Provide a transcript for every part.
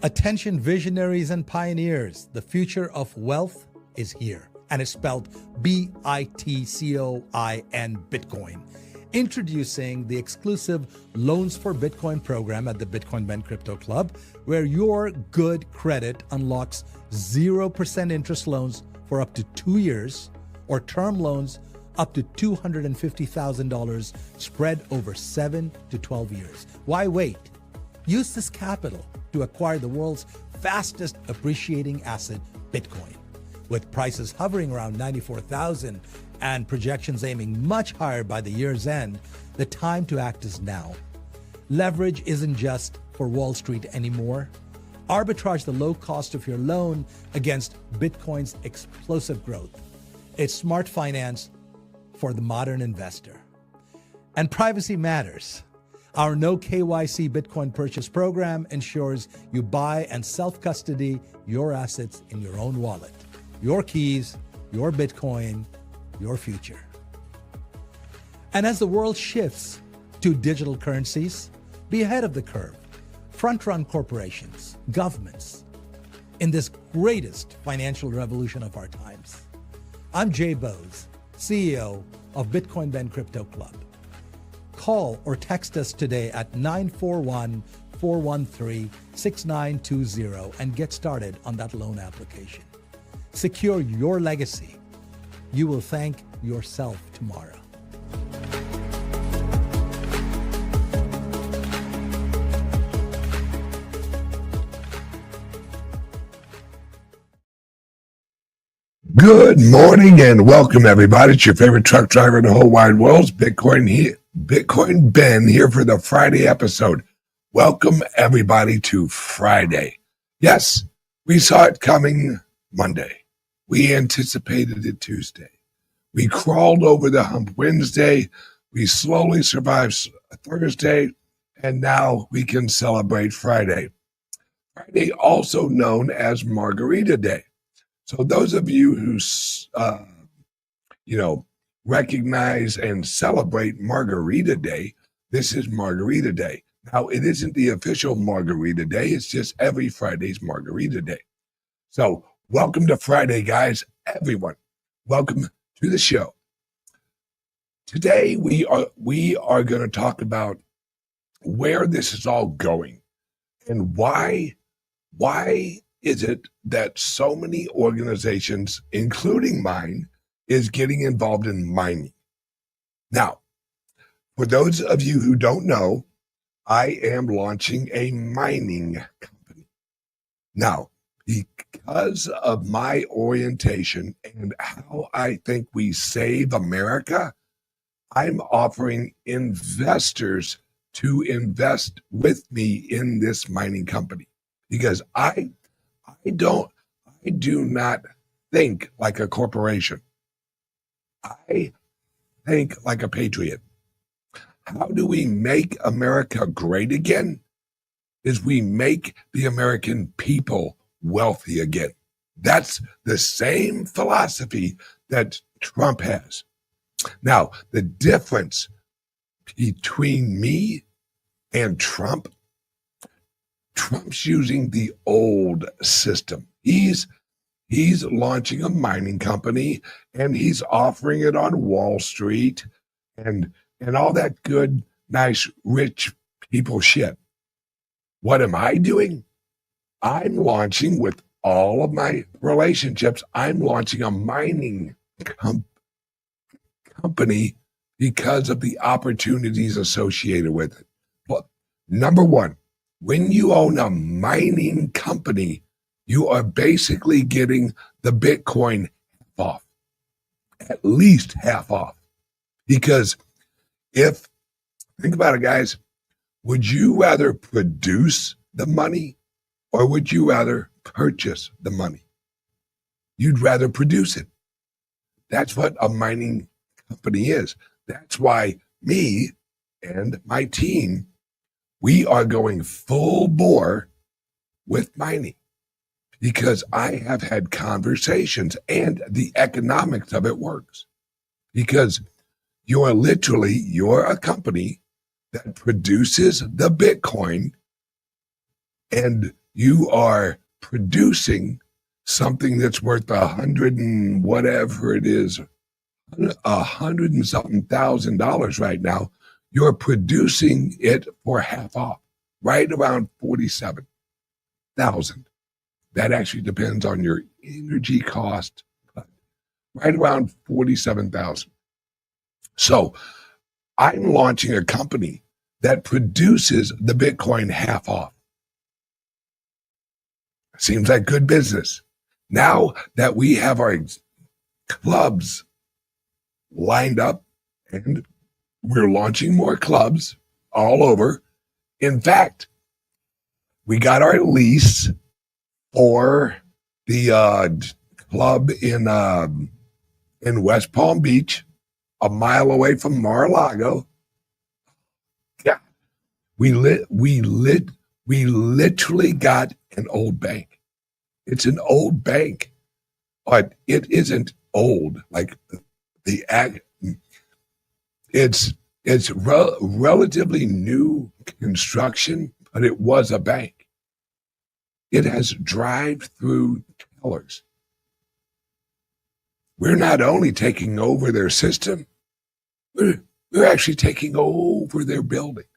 Attention visionaries and pioneers, the future of wealth is here, and it's spelled B-I-T-C-O-I-N, Bitcoin. Introducing the exclusive Loans for Bitcoin program at the Bitcoin Ben Crypto Club, where your good credit unlocks 0% interest loans for up to 2 years, or term loans up to $250,000 spread over 7 to 12 years. Why wait? Use this capital to acquire the world's fastest appreciating asset, Bitcoin. With prices hovering around 94,000 and projections aiming much higher by the year's end, the time to act is now. Leverage isn't just for Wall Street anymore. Arbitrage the low cost of your loan against Bitcoin's explosive growth. It's smart finance for the modern investor. And privacy matters. Our no KYC Bitcoin purchase program ensures you buy and self-custody your assets in your own wallet. Your keys, your Bitcoin, your future. And as the world shifts to digital currencies, be ahead of the curve. Front-run corporations, governments, in this greatest financial revolution of our times. I'm Jay Bose, CEO of Bitcoin Ben Crypto Club. Call or text us today at 941-413-6920 and get started on that loan application. Secure your legacy. You will thank yourself tomorrow. Good morning and welcome, everybody. It's your favorite truck driver in the whole wide world. It's Bitcoin Ben here for the Friday episode. Welcome, everybody, to Friday. Yes, we saw it coming Monday. We anticipated it Tuesday. We crawled over the hump Wednesday. We slowly survived Thursday, and now we can celebrate Friday. Friday, also known as Margarita Day. So those of you who, recognize and celebrate Margarita Day, this is Margarita Day. Now, it isn't the official Margarita Day. It's just every Friday's Margarita Day. So welcome to Friday, guys, everyone. Welcome to the show. Today, we are going to talk about where this is all going and why is it that so many organizations, including mine, is getting involved in mining. Now, for those of you who don't know, I am launching a mining company. Now, because of my orientation and how I think we save America, I'm offering investors to invest with me in this mining company because I do not think like a corporation. I think like a patriot. How do we make America great again? Is we make the American people wealthy again. That's the same philosophy that Trump has. Now, the difference between me and Trump's using the old system. He's launching a mining company and he's offering it on Wall Street and all that good, nice, rich people shit. What am I doing? I'm launching with all of my relationships. I'm launching a mining company because of the opportunities associated with it. Well, number one, when you own a mining company, you are basically getting the Bitcoin half off, at least half off. Because think about it, guys, would you rather produce the money or would you rather purchase the money? You'd rather produce it. That's what a mining company is. That's why me and my team, we are going full bore with mining. Because I have had conversations and the economics of it works. Because you're a company that produces the Bitcoin and you are producing something that's worth 100 and whatever it is, 100 and something $1,000 right now. You're producing it for half off, right around 47,000. That actually depends on your energy cost, but right around 47,000. So I'm launching a company that produces the Bitcoin half off. Seems like good business. Now that we have our clubs lined up and we're launching more clubs all over. In fact, we got our lease for the club in West Palm Beach, a mile away from Mar-a-Lago. Yeah, we literally got an old bank. It's an old bank, but it isn't old like the ag. It's relatively new construction, but it was a bank. It has drive-through tellers. We're not only taking over their system, we're actually taking over their buildings.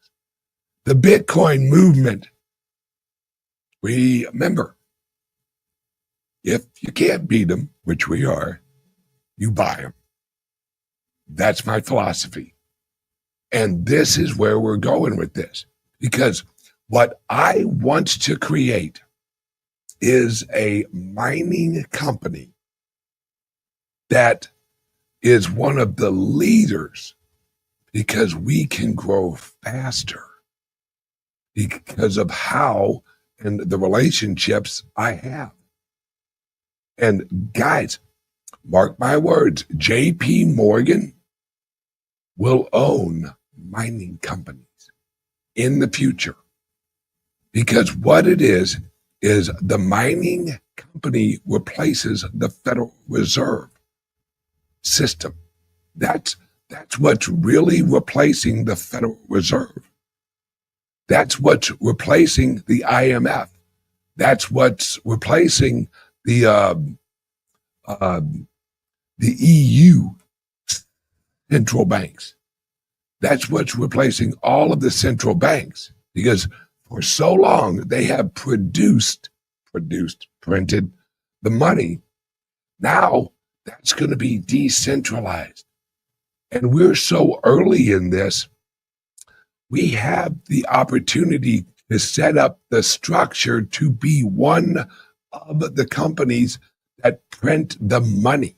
The Bitcoin movement, remember, if you can't beat them, which we are, you buy them. That's my philosophy. And this is where we're going with this. Because what I want to create is a mining company that is one of the leaders, because we can grow faster because of how and the relationships I have. And guys, mark my words, JP Morgan will own mining companies in the future. Because what it is the mining company replaces the Federal Reserve system. That's what's really replacing the Federal Reserve. That's what's replacing the IMF. That's what's replacing the EU central banks. That's what's replacing all of the central banks, because for so long they have printed the money. Now that's going to be decentralized. And we're so early in this, we have the opportunity to set up the structure to be one of the companies that print the money.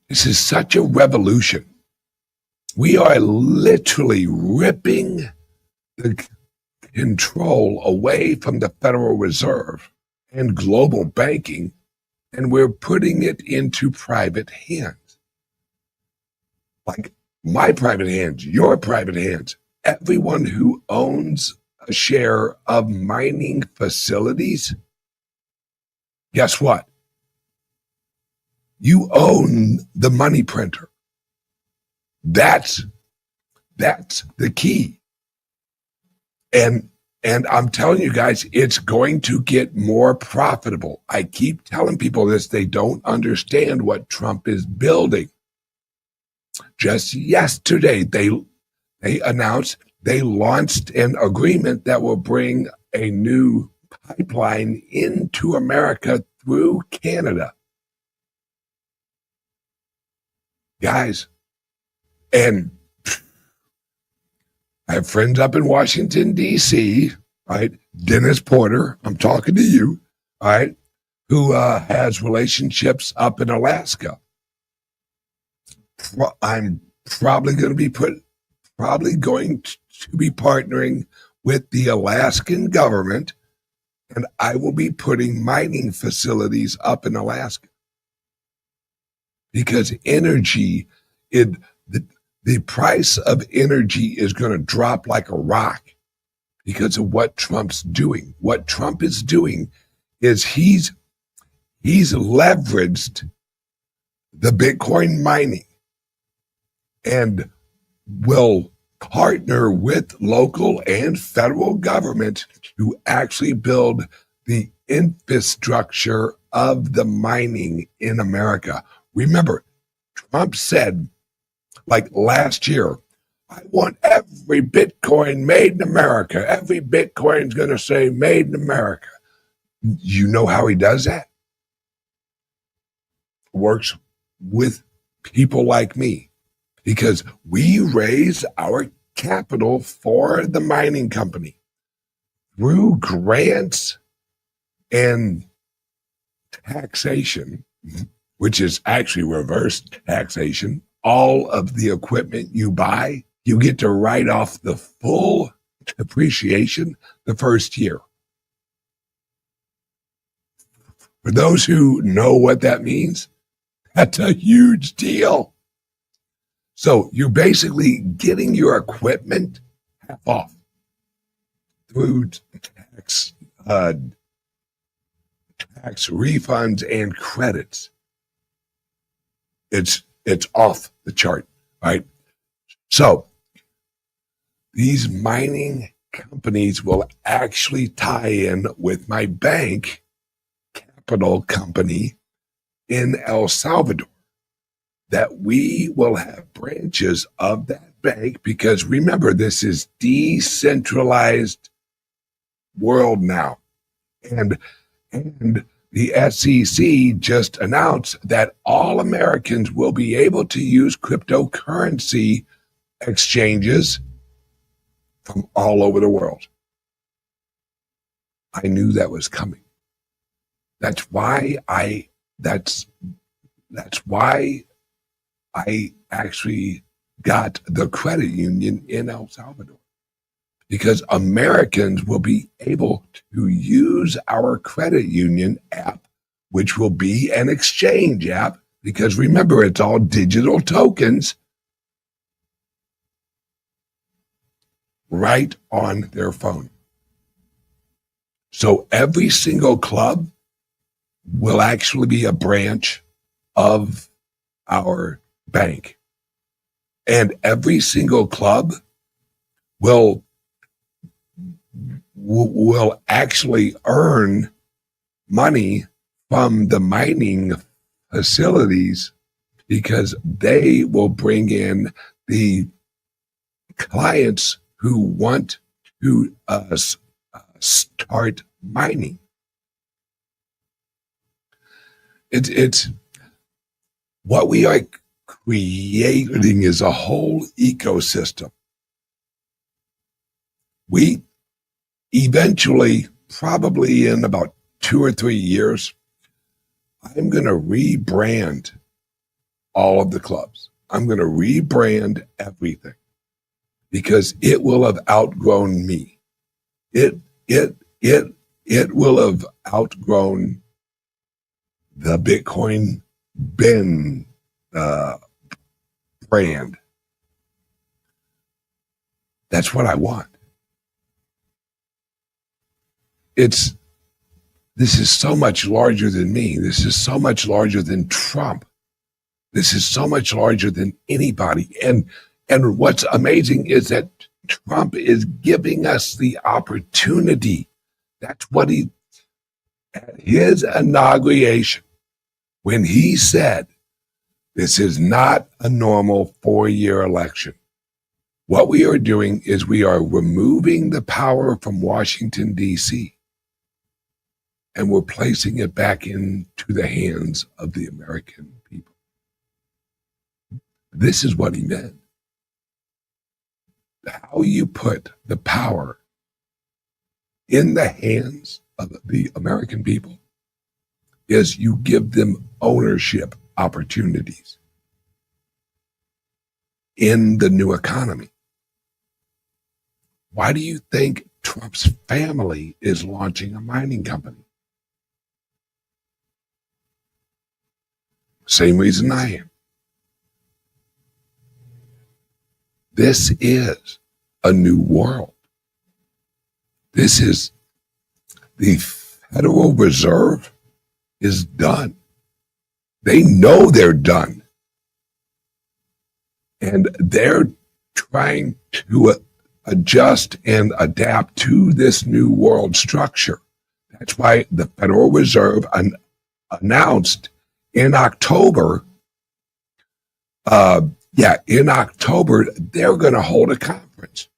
This is such a revolution. We are literally ripping the control away from the Federal Reserve and global banking, and we're putting it into private hands. Like my private hands, your private hands. Everyone who owns a share of mining facilities, guess what? You own the money printer. That's the key. And I'm telling you guys, it's going to get more profitable. I keep telling people this. They don't understand what Trump is building. Just yesterday, they announced they launched an agreement that will bring a new pipeline into America through Canada. Guys, and I have friends up in Washington, D.C., right? Dennis Porter, I'm talking to you, all right, who has relationships up in Alaska. I'm probably going to be partnering with the Alaskan government, and I will be putting mining facilities up in Alaska. Because energy, the price of energy is going to drop like a rock because of what Trump's doing. What Trump is doing is he's leveraged the Bitcoin mining and will partner with local and federal government to actually build the infrastructure of the mining in America. Remember, Trump said, like last year, I want every Bitcoin made in America. Every Bitcoin's going to say made in America. You know how he does that? Works with people like me, because we raise our capital for the mining company through grants and taxation, which is actually reverse taxation. All of the equipment you buy, you get to write off the full depreciation the first year. For those who know what that means, that's a huge deal. So you're basically getting your equipment half off through tax refunds and credits. It's off the chart, right? So these mining companies will actually tie in with my bank capital company in El Salvador, that we will have branches of that bank, because remember, this is decentralized world now. And the SEC just announced that all Americans will be able to use cryptocurrency exchanges from all over the world. I knew that was coming. That's why I actually got the credit union in El Salvador, because Americans will be able to use our credit union app, which will be an exchange app, because remember, it's all digital tokens, right on their phone. So every single club will actually be a branch of our bank. And every single club will actually earn money from the mining facilities, because they will bring in the clients who want to start mining. It's what we are creating is a whole ecosystem. We eventually, probably in about 2 or 3 years, I'm going to rebrand all of the clubs. I'm going to rebrand everything, because it will have outgrown me. It will have outgrown the Bitcoin Ben brand. That's what I want. This is so much larger than me. This is so much larger than Trump. This is so much larger than anybody. And what's amazing is that Trump is giving us the opportunity. That's what at his inauguration, when he said, this is not a normal 4-year election. What we are doing is we are removing the power from Washington, D.C., and we're placing it back into the hands of the American people. This is what he meant. How you put the power in the hands of the American people is you give them ownership opportunities in the new economy. Why do you think Trump's family is launching a mining company? Same reason I am. This is a new world. This is the Federal Reserve is done. They know they're done. And they're trying to adjust and adapt to this new world structure. That's why the Federal Reserve announced in October, in October, they're going to hold a conference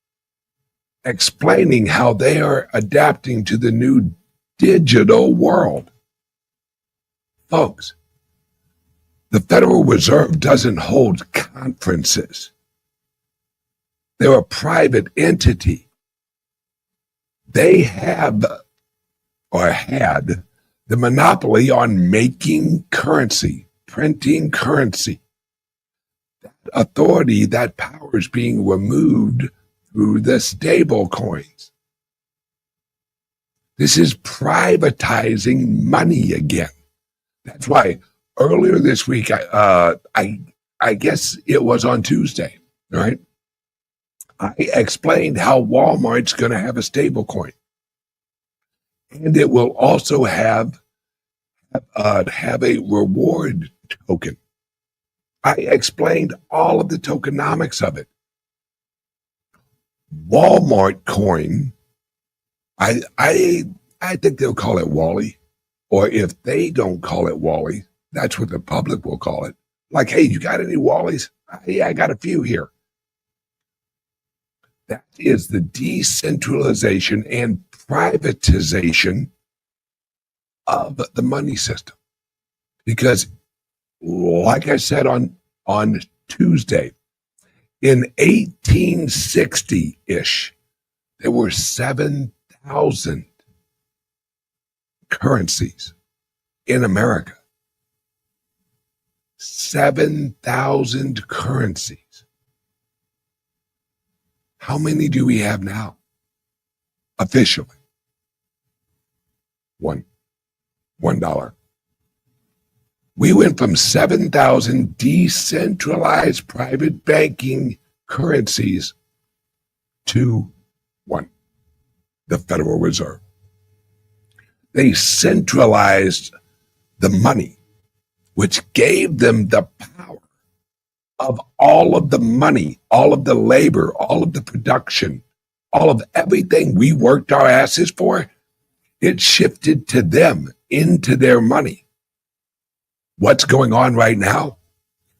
explaining how they are adapting to the new digital world. Folks, the Federal Reserve doesn't hold conferences. They're a private entity. They have or had the monopoly on making currency, printing currency. That authority, that power is being removed through the stable coins. This is privatizing money again. That's why earlier this week, I guess it was on Tuesday, right? I explained how Walmart's going to have a stable coin. And it will also have a reward token. I explained all of the tokenomics of it. Walmart coin, I think they'll call it Wally. Or if they don't call it Wally, that's what the public will call it. Like, hey, you got any Wallies? Yeah, I got a few here. That is the decentralization and privatization of the money system. Because, like I said on Tuesday, in 1860-ish, there were 7,000 currencies in America. 7,000 currencies. How many do we have now? Officially. $1. We went from 7,000 decentralized private banking currencies to one, the Federal Reserve. They centralized the money, which gave them the power of all of the money, all of the labor, all of the production, all of everything we worked our asses for. It shifted to them, into their money. What's going on right now?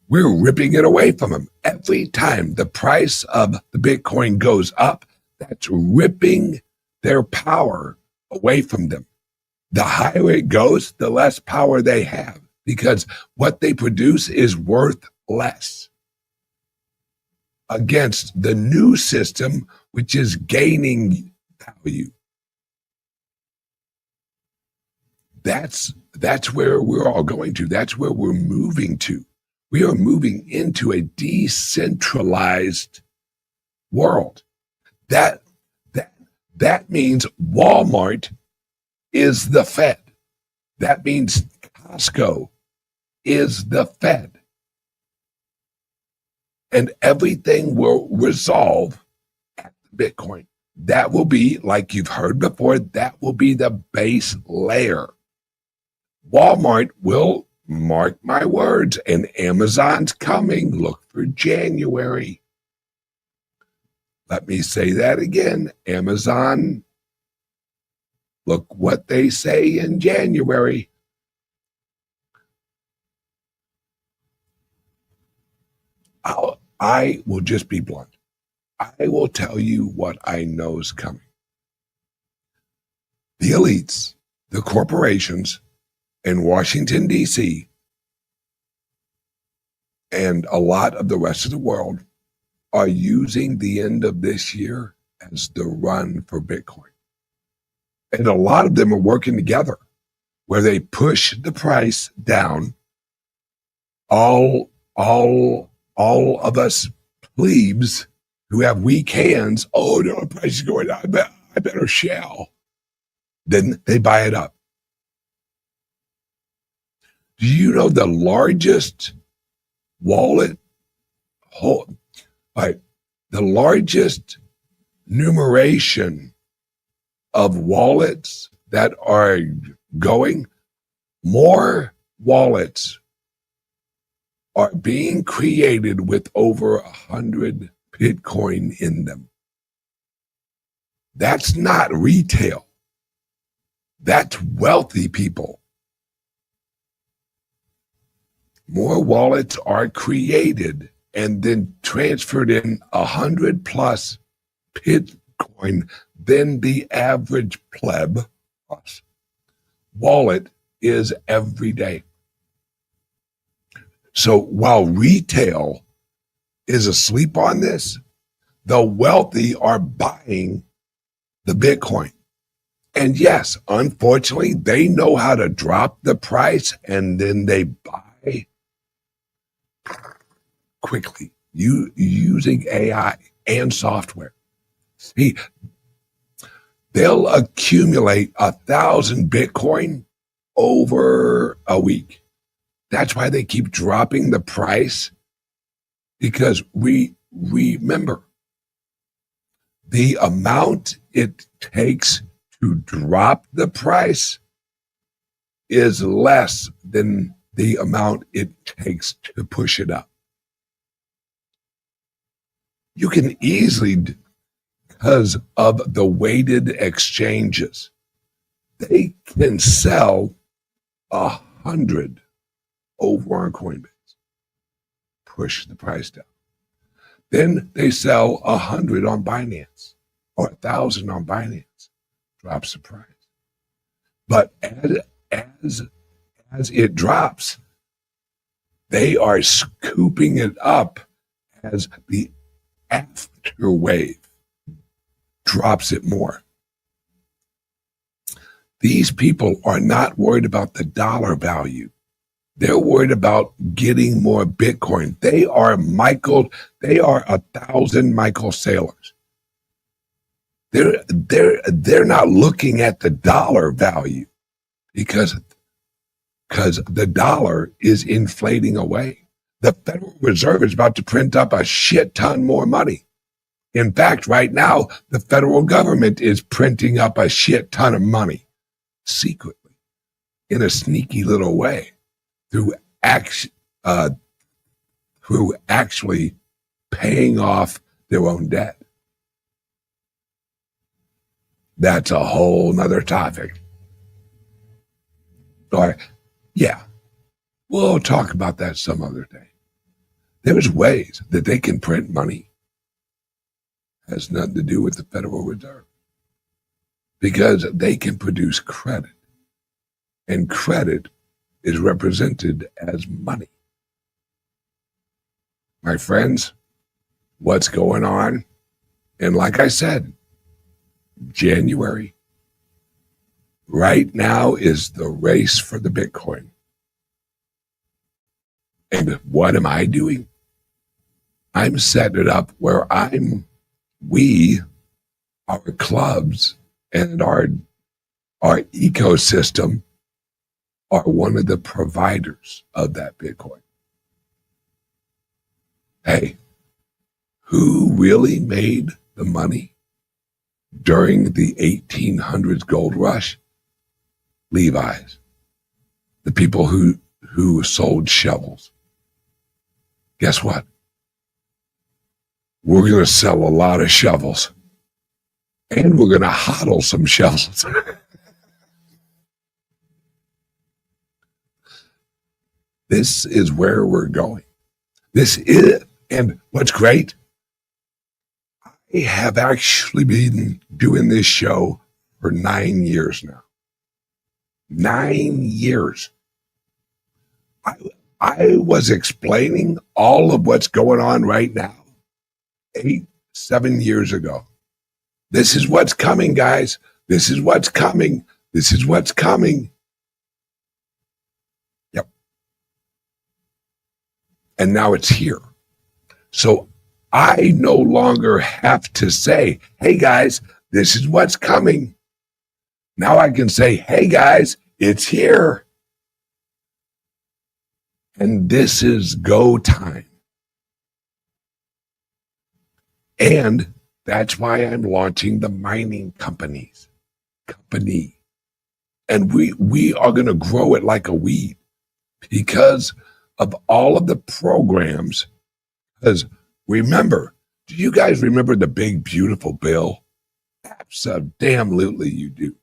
We're ripping it away from them. Every time the price of the Bitcoin goes up, that's ripping their power away from them. The higher it goes, the less power they have, because what they produce is worth less against the new system, which is gaining value. That's where we're all going to. That's where we're moving to. We are moving into a decentralized world. That means Walmart is the Fed. That means Costco is the Fed. And everything will resolve at Bitcoin. That will be, like you've heard before, that will be the base layer. Walmart will, mark my words, and Amazon's coming. Look for January. Let me say that again. Amazon, look what they say in January. I will just be blunt. I will tell you what I know is coming. The elites, the corporations in Washington, D.C., and a lot of the rest of the world are using the end of this year as the run for Bitcoin. And a lot of them are working together where they push the price down. All of us plebes who have weak hands, oh no, the price is going down, I better shell. Then they buy it up. Do you know the largest wallet, the largest numeration of wallets that are going? More wallets are being created with over 100 Bitcoin in them. That's not retail. That's wealthy people. More wallets are created and then transferred in 100 plus Bitcoin than the average pleb wallet is every day. So while retail is asleep on this, the wealthy are buying the Bitcoin. And yes, unfortunately, they know how to drop the price and then they buy quickly using AI and software. See, they'll accumulate 1,000 Bitcoin over a week. That's why they keep dropping the price, because we remember the amount it takes to drop the price is less than the amount it takes to push it up. You can easily, because of the weighted exchanges, they can sell 100 over on Coinbase, push the price down. Then they sell 100 on Binance or 1,000 on Binance, drops the price. But as it drops, they are scooping it up as the after wave drops it more. These people are not worried about the dollar value. They're worried about getting more Bitcoin. They are 1,000 Michael Saylors. They're not looking at the dollar value because the dollar is inflating away. The Federal Reserve is about to print up a shit ton more money. In fact, right now, the federal government is printing up a shit ton of money secretly in a sneaky little way through actually paying off their own debt. That's a whole nother topic. Or, yeah, we'll talk about that some other day. There's ways that they can print money. Has nothing to do with the Federal Reserve, because they can produce credit, and credit is represented as money. My friends, what's going on? And like I said, January right now is the race for the Bitcoin. And what am I doing? I'm setting it up where our clubs and our ecosystem are one of the providers of that Bitcoin. Hey, who really made the money during the 1800s gold rush? Levi's, the people who sold shovels. Guess what? We're going to sell a lot of shovels, and we're going to hodl some shovels. This is where we're going. This is, and what's great, I have actually been doing this show for 9 years now. 9 years. I was explaining all of what's going on right now 7 years ago. This is what's coming, guys. This is what's coming. This is what's coming. Yep. And now it's here. So I no longer have to say, hey, guys, this is what's coming. Now I can say, hey, guys, it's here. And this is go time. And that's why I'm launching the mining company. And we are going to grow it like a weed because of all of the programs. Because remember, Do you guys remember the big, beautiful bill? Absolutely you do.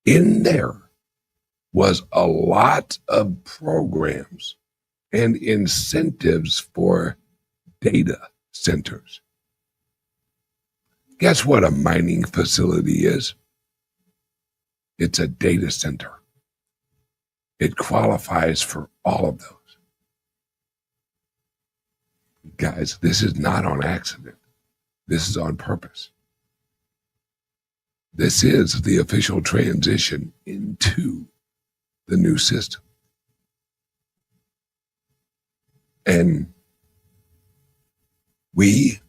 In there was a lot of programs and incentives for data centers. Guess what a mining facility is? It's a data center. It qualifies for all of those. Guys, this is not on accident. This is on purpose. This is the official transition into the new system. And we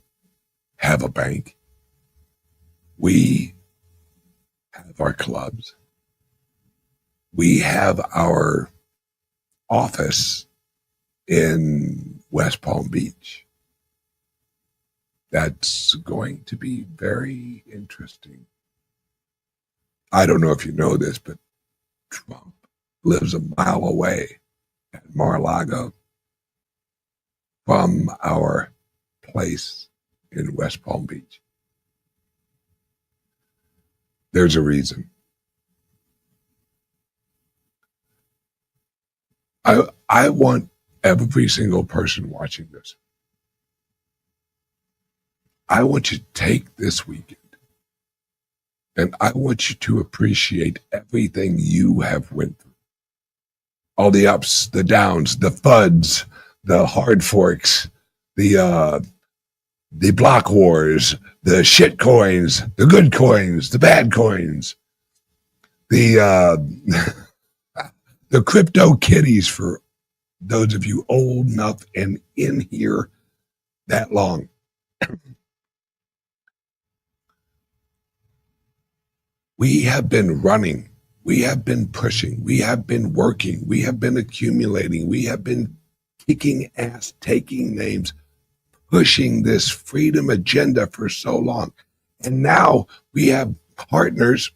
have a bank. We have our clubs. We have our office in West Palm Beach. That's going to be very interesting. I don't know if you know this, but Trump lives a mile away at Mar-a-Lago from our place in West Palm Beach. There's a reason. I want every single person watching this. I want you to take this weekend and I want you to appreciate everything you have went through. All the ups, the downs, the FUDs, the hard forks, the block wars, the shit coins, the good coins, the bad coins, the crypto kitties for those of you old enough and in here that long. We have been running. We have been pushing. We have been working. We have been accumulating. We have been kicking ass, taking names, pushing this freedom agenda for so long. And now we have partners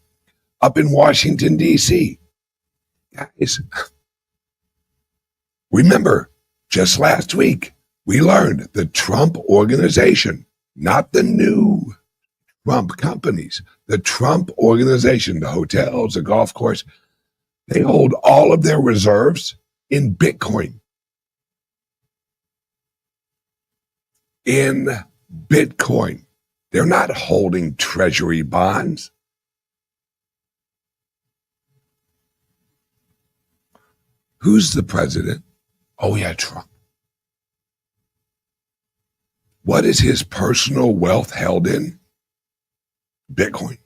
up in Washington, D.C. Guys, remember, just last week, we learned the Trump organization, not the new Trump companies, the Trump organization, the hotels, the golf course, they hold all of their reserves in Bitcoin. In Bitcoin. They're not holding treasury bonds. Who's the president? Oh, yeah, Trump. What is his personal wealth held in? Bitcoin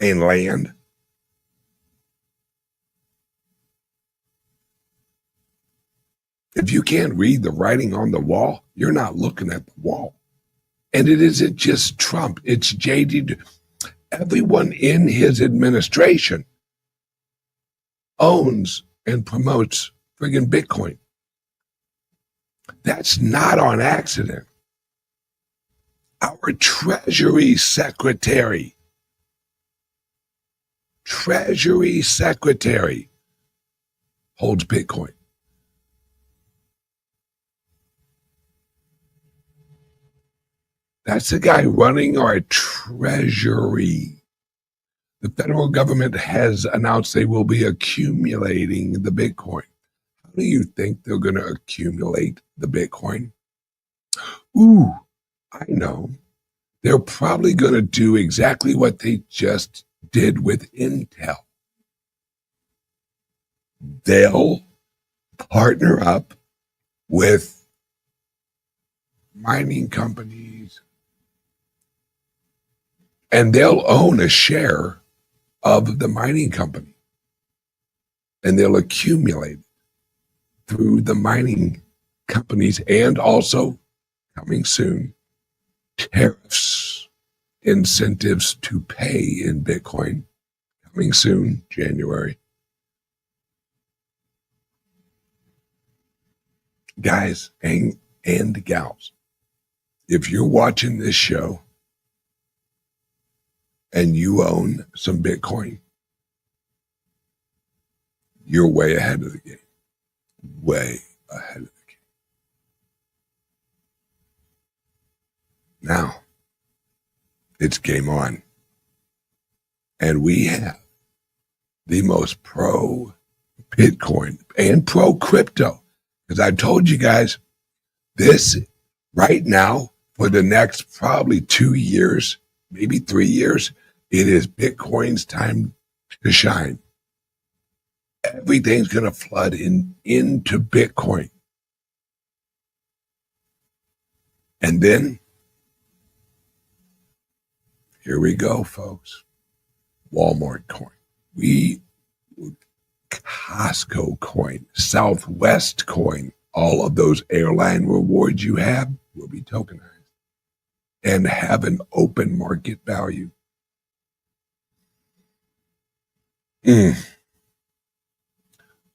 and land. If you can't read the writing on the wall, you're not looking at the wall. And it isn't just Trump, it's JD. Everyone in his administration owns and promotes friggin' Bitcoin. That's not on accident. Our Treasury Secretary holds Bitcoin. That's the guy running our Treasury. The federal government has announced they will be accumulating the Bitcoin. How do you think they're going to accumulate the Bitcoin? Ooh, I know. They're probably going to do exactly what they just did with Intel. They'll partner up with mining companies and they'll own a share of the mining company and they'll accumulate it through the mining companies and also coming soon, tariffs, incentives to pay in Bitcoin, coming soon, January. Guys and gals, if you're watching this show and you own some Bitcoin, you're way ahead of the game. Way ahead of the game. Now, it's game on. And we have the most pro Bitcoin and pro crypto. Because I've told you guys, this right now, for the next probably 2 years, maybe 3 years, it is Bitcoin's time to shine. Everything's going to flood into Bitcoin. And then, here we go, folks. Walmart coin. Costco coin, Southwest coin, all of those airline rewards you have will be tokenized and have an open market value.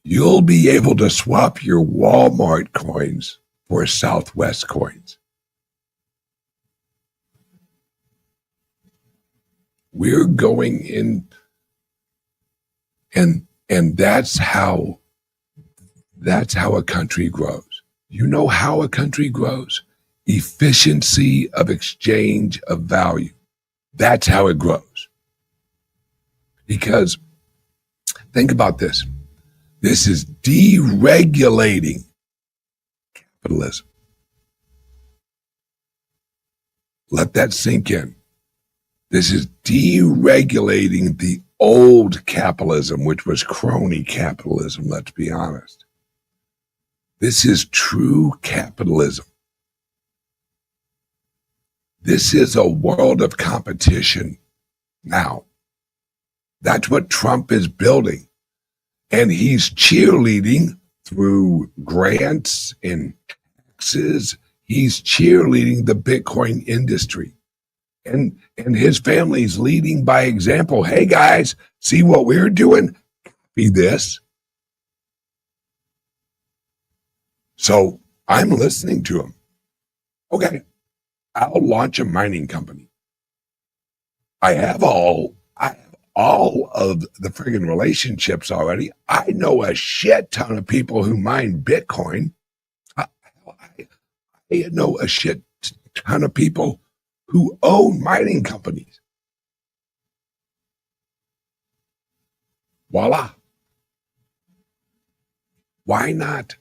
You'll be able to swap your Walmart coins for Southwest coins. We're going in, and that's how a country grows. You know how a country grows? Efficiency of exchange of value. That's how it grows. Because think about this. This is deregulating capitalism. Let that sink in. This is deregulating the old capitalism, which was crony capitalism, let's be honest. This is true capitalism. This is a world of competition now. That's what Trump is building. And he's cheerleading through grants and taxes. He's cheerleading the Bitcoin industry. And his family's leading by example. Hey, guys, see what we're doing? Copy this. So I'm listening to him. Okay, I'll launch a mining company. I have all of the friggin' relationships already. I know a shit ton of people who mine Bitcoin. I know a shit ton of people who own mining companies. Voila. Why not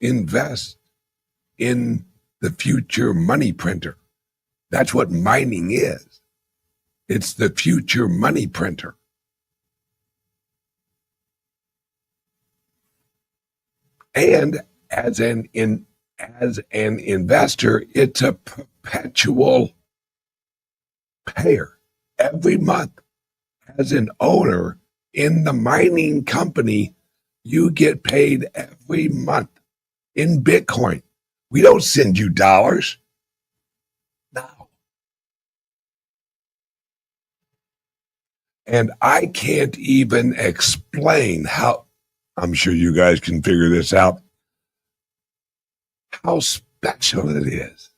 invest in the future money printer? That's what mining is. It's the future money printer. And as an investor, it's a perpetual payer every month. As an owner in the mining company, you get paid every month in Bitcoin. We don't send you dollars. No. And I can't even explain how, I'm sure you guys can figure this out, how special it is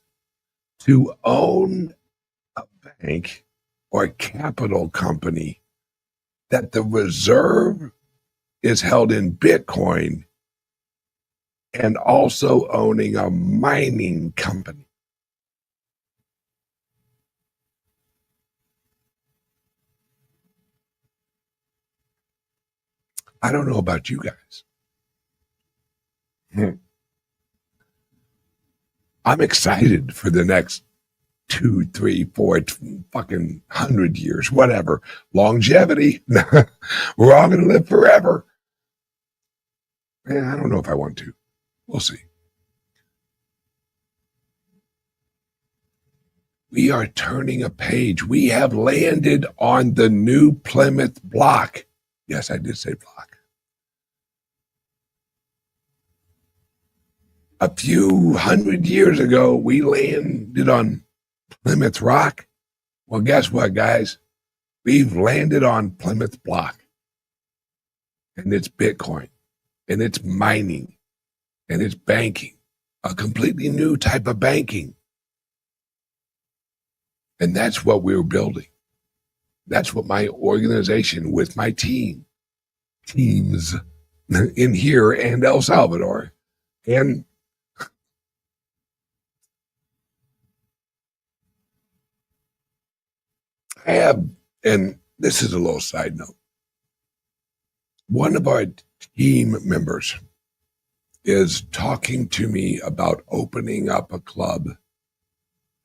to own a bank or a capital company that the reserve is held in Bitcoin and also owning a mining company. I don't know about you guys. I'm excited for the next 2, 3, 4, fucking 100 years, whatever. Longevity. We're all going to live forever. Man, I don't know if I want to. We'll see. We are turning a page. We have landed on the new Plymouth block. Yes, I did say block. A few hundred years ago, we landed on Plymouth Rock. Well, guess what, guys? We've landed on Plymouth Block. And it's Bitcoin. And it's mining. And it's banking. A completely new type of banking. And that's what we're building. That's what my organization with my teams in here and El Salvador and I have, and this is a little side note, one of our team members is talking to me about opening up a club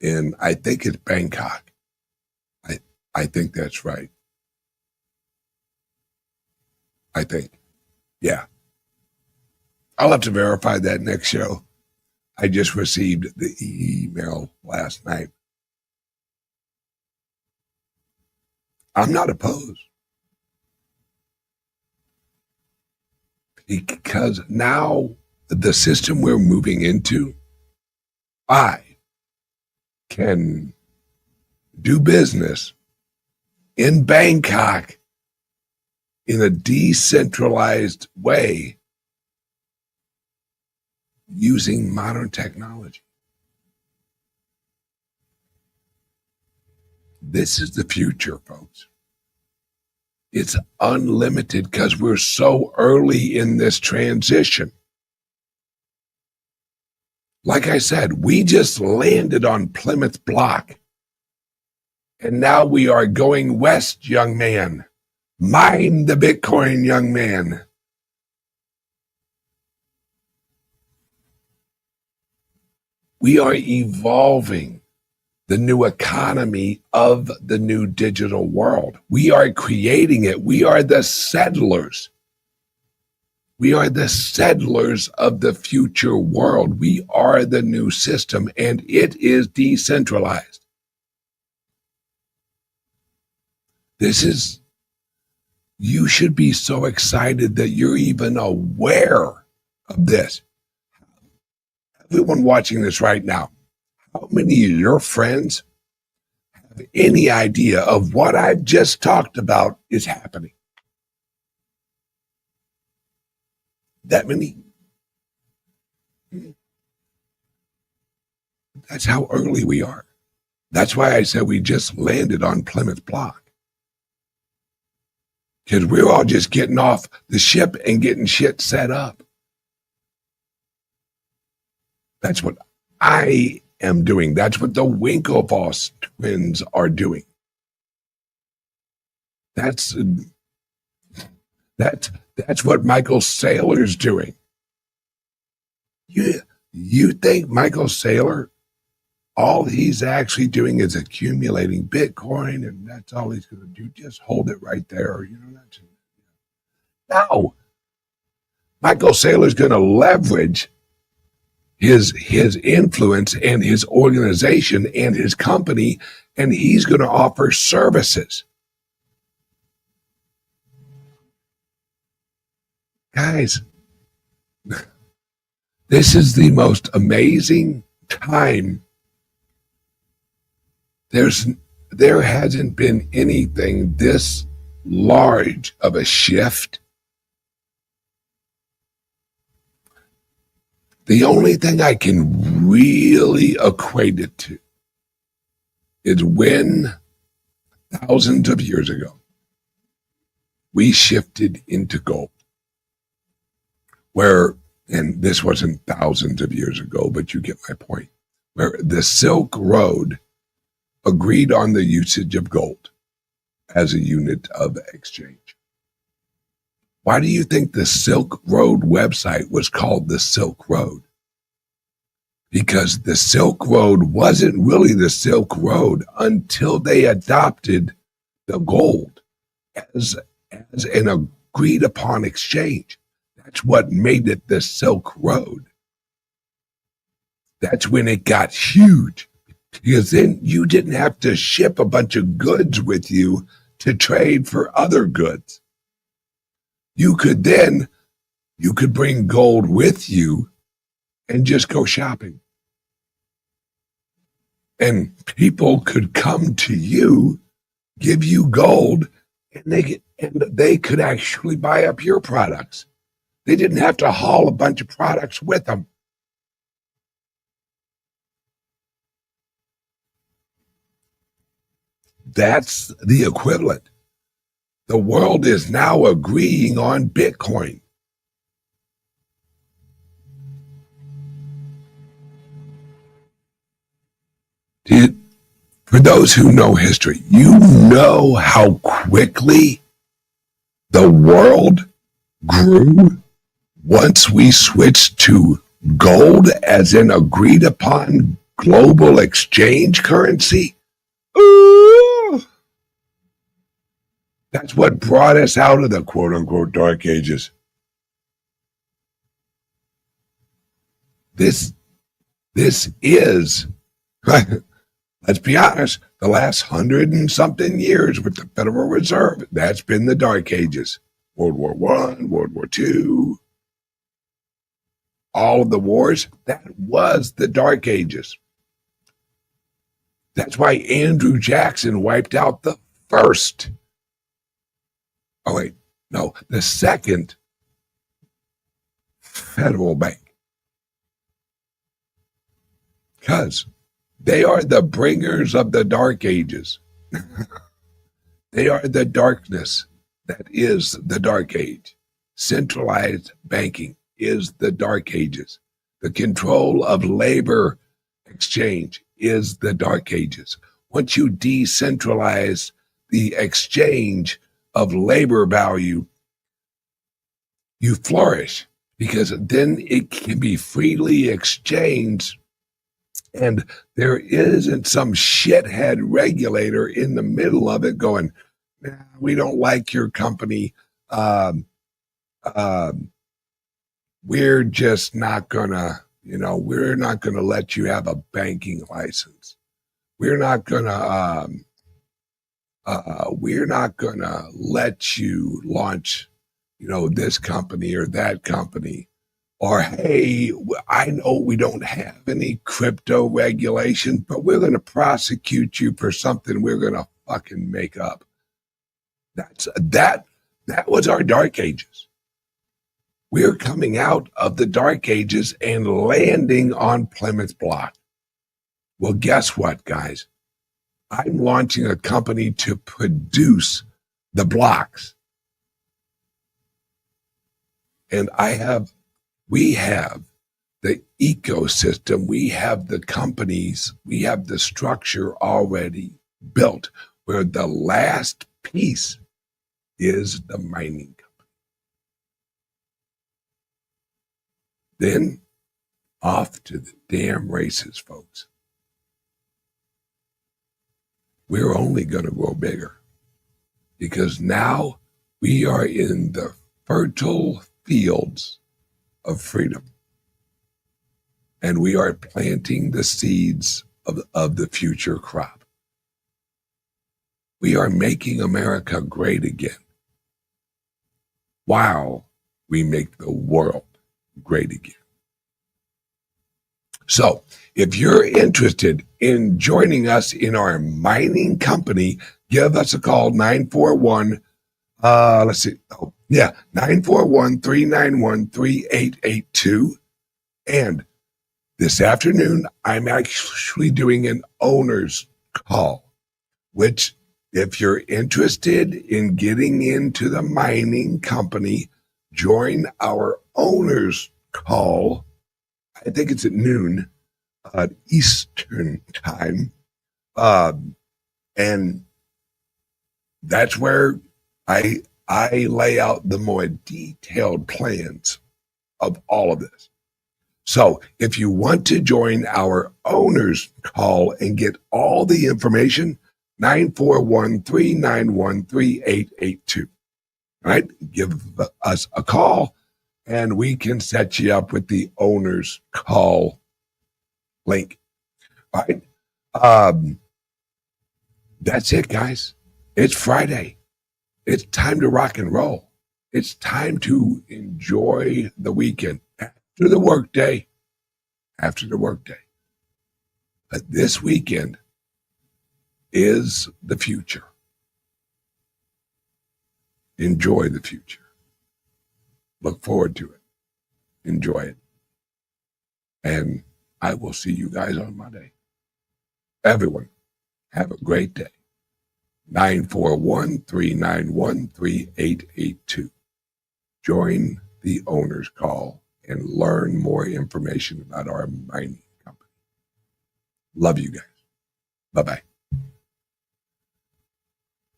in, I think it's Bangkok. I think that's right. I think. Yeah. I'll have to verify that next show. I just received the email last night. I'm not opposed. Because now the system we're moving into, I can do business in Bangkok in a decentralized way using modern technology. This is the future, folks. It's unlimited because we're so early in this transition. Like I said, we just landed on Plymouth Block. And now we are going west, young man. Mine the Bitcoin, young man. We are evolving the new economy of the new digital world. We are creating it. We are the settlers. We are the settlers of the future world. We are the new system, and it is decentralized. You should be so excited that you're even aware of this. Everyone watching this right now, how many of your friends have any idea of what I've just talked about is happening? That many? That's how early we are. That's why I said we just landed on Plymouth Block. Because we're all just getting off the ship and getting shit set up. That's what I am doing. That's what the Winklevoss twins are doing. That's what Michael Saylor's doing. You think Michael Saylor, all he's actually doing is accumulating Bitcoin, and that's all he's going to do? Just hold it right there. No. Michael Saylor's going to leverage his influence and his organization and his company, and he's going to offer services. Guys, this is the most amazing time. There hasn't been anything this large of a shift. The only thing I can really equate it to is when thousands of years ago, we shifted into gold. And this wasn't thousands of years ago, but you get my point, where the Silk Road agreed on the usage of gold as a unit of exchange. Why do you think the Silk Road website was called the Silk Road? Because the Silk Road wasn't really the Silk Road until they adopted the gold as an agreed upon exchange. That's what made it the Silk Road. That's when it got huge, because then you didn't have to ship a bunch of goods with you to trade for other goods. You could bring gold with you and just go shopping. And people could come to you, give you gold, and they could actually buy up your products. They didn't have to haul a bunch of products with them. That's the equivalent. The world is now agreeing on Bitcoin. For those who know history, you know how quickly the world grew once we switched to gold as an agreed upon global exchange currency. Ooh. That's what brought us out of the quote unquote dark ages. This is, let's be honest, the last 100 and something years with the Federal Reserve, that's been the dark ages. World War I, World War II, all of the wars, that was the dark ages. That's why Andrew Jackson wiped out the second federal bank. Because they are the bringers of the dark ages. They are the darkness that is the dark age. Centralized banking is the dark ages. The control of labor exchange is the dark ages. Once you decentralize the exchange of labor value, you flourish, because then it can be freely exchanged, and there isn't some shithead regulator in the middle of it going, nah, we don't like your company. We're just not gonna, we're not gonna let you have a banking license. We're not gonna let you launch, this company or that company. Or, hey, I know we don't have any crypto regulation, but we're going to prosecute you for something we're going to fucking make up. That was our dark ages. We're coming out of the dark ages and landing on Plymouth Block. Well, guess what, guys? I'm launching a company to produce the blocks. And we have the ecosystem, we have the companies, we have the structure already built, where the last piece is the mining company. Then off to the damn races, folks. We're only going to grow bigger, because now we are in the fertile fields of freedom, and we are planting the seeds of the future crop. We are making America great again, while we make the world great again. So if you're interested in joining us in our mining company, give us a call, 941 941-391-3882. And this afternoon, I'm actually doing an owner's call, which, if you're interested in getting into the mining company, join our owner's call. I think it's at noon Eastern time. And that's where I lay out the more detailed plans of all of this. So if you want to join our owner's call and get all the information, 941-391-3882. All right, give us a call and we can set you up with the owner's call link. All right. That's it, guys. It's Friday. It's time to rock and roll. It's time to enjoy the weekend after the workday. But this weekend is the future. Enjoy the future. Look forward to it. Enjoy it. And I will see you guys on Monday. Everyone, have a great day. 941-391-3882. Join the owner's call and learn more information about our mining company. Love you guys. Bye-bye.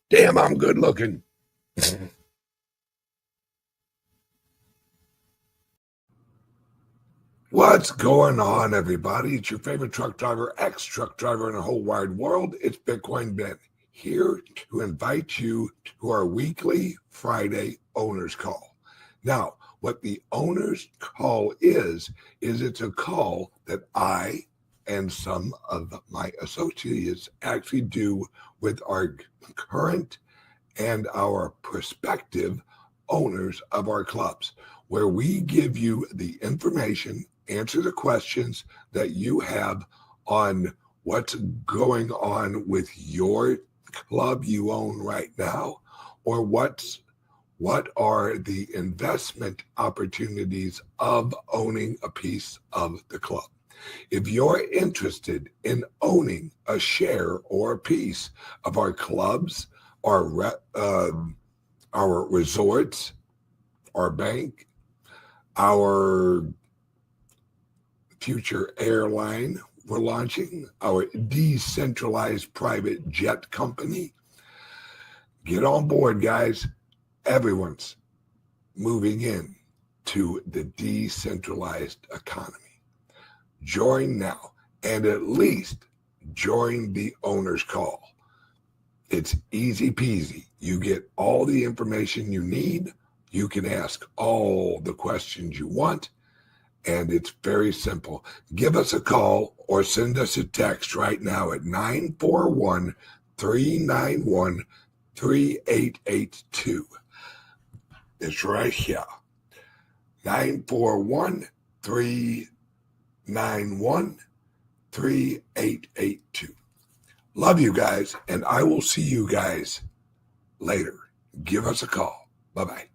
Damn, I'm good looking. What's going on, everybody? It's your favorite truck driver, ex-truck driver in the whole wide world. It's Bitcoin Ben, here to invite you to our weekly Friday owner's call. Now, what the owner's call is it's a call that I and some of my associates actually do with our current and our prospective owners of our clubs, where we give you the information, answer the questions that you have on what's going on with your club you own right now, or what are the investment opportunities of owning a piece of the club. If you're interested in owning a share or a piece of our clubs, our resorts, our bank, our future airline we're launching, our decentralized private jet company, get on board, guys. Everyone's moving in to the decentralized economy. Join now, and at least join the owner's call. It's easy peasy. You get all the information you need. You can ask all the questions you want, and it's very simple. Give us a call or send us a text right now at 941-391-3882. It's right here. 941-391-3882. Love you guys, and I will see you guys later. Give us a call. Bye-bye.